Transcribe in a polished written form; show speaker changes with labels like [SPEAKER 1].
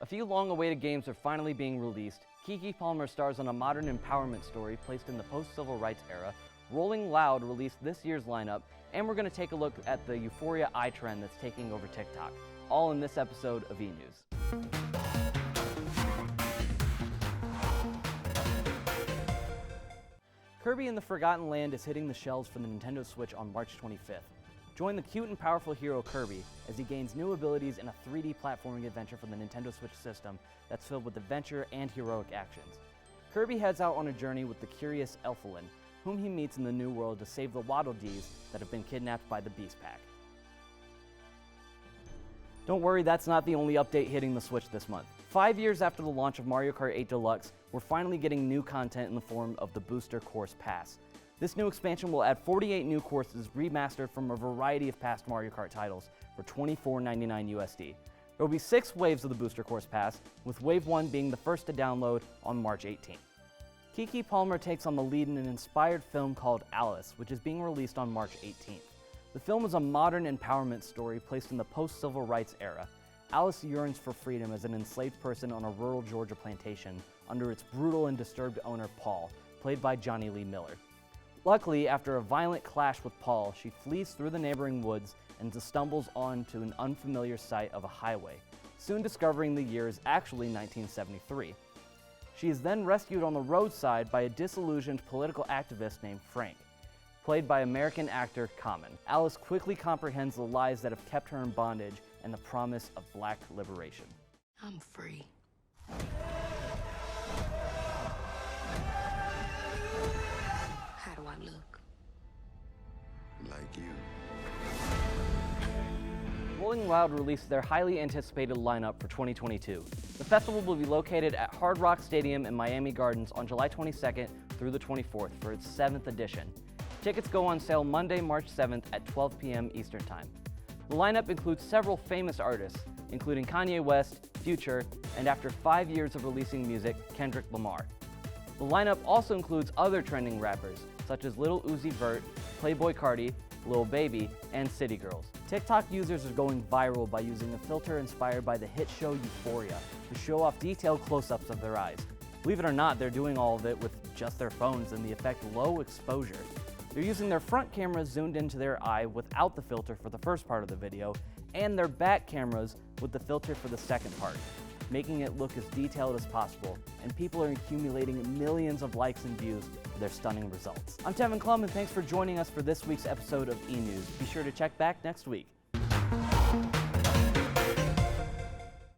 [SPEAKER 1] A few long-awaited games are finally being released. Keke Palmer stars on a modern empowerment story placed in the post-civil rights era. Rolling Loud released this year's lineup, and we're going to take a look at the Euphoria eye trend that's taking over TikTok. All in this episode of E-News. Kirby and the Forgotten Land is hitting the shelves for the Nintendo Switch on March 25th. Join the cute and powerful hero Kirby as he gains new abilities in a 3D platforming adventure for the Nintendo Switch system that's filled with adventure and heroic actions. Kirby heads out on a journey with the curious Elfilin, whom he meets in the New World to save the Waddle Dees that have been kidnapped by the Beast Pack. Don't worry, that's not the only update hitting the Switch this month. 5 years after the launch of Mario Kart 8 Deluxe, we're finally getting new content in the form of the Booster Course Pass. This new expansion will add 48 new courses remastered from a variety of past Mario Kart titles for $24.99 USD. There will be 6 waves of the Booster Course Pass, with Wave 1 being the first to download on March 18th. Keke Palmer takes on the lead in an inspired film called Alice, which is being released on March 18th. The film is a modern empowerment story placed in the post-civil rights era. Alice yearns for freedom as an enslaved person on a rural Georgia plantation under its brutal and disturbed owner Paul, played by Johnny Lee Miller. Luckily, after a violent clash with Paul, she flees through the neighboring woods and stumbles onto an unfamiliar sight of a highway, soon discovering the year is actually 1973. She is then rescued on the roadside by a disillusioned political activist named Frank, played by American actor Common. Alice quickly comprehends the lies that have kept her in bondage and the promise of black liberation.
[SPEAKER 2] I'm free. How do I look?
[SPEAKER 3] Like you.
[SPEAKER 1] Rolling Loud released their highly anticipated lineup for 2022. The festival will be located at Hard Rock Stadium in Miami Gardens on July 22nd through the 24th for its 7th edition. Tickets go on sale Monday, March 7th at 12 p.m. Eastern Time. The lineup includes several famous artists, including Kanye West, Future, and after 5 years of releasing music, Kendrick Lamar. The lineup also includes other trending rappers, such as Lil Uzi Vert, Playboi Carti, Lil Baby, and City Girls. TikTok users are going viral by using a filter inspired by the hit show Euphoria to show off detailed close-ups of their eyes. Believe it or not, they're doing all of it with just their phones and the effect low exposure. They're using their front cameras zoomed into their eye without the filter for the first part of the video, and their back cameras with the filter for the second part, making it look as detailed as possible, and people are accumulating millions of likes and views for their stunning results. I'm Tevin Klum, and thanks for joining us for this week's episode of E-News. Be sure to check back next week.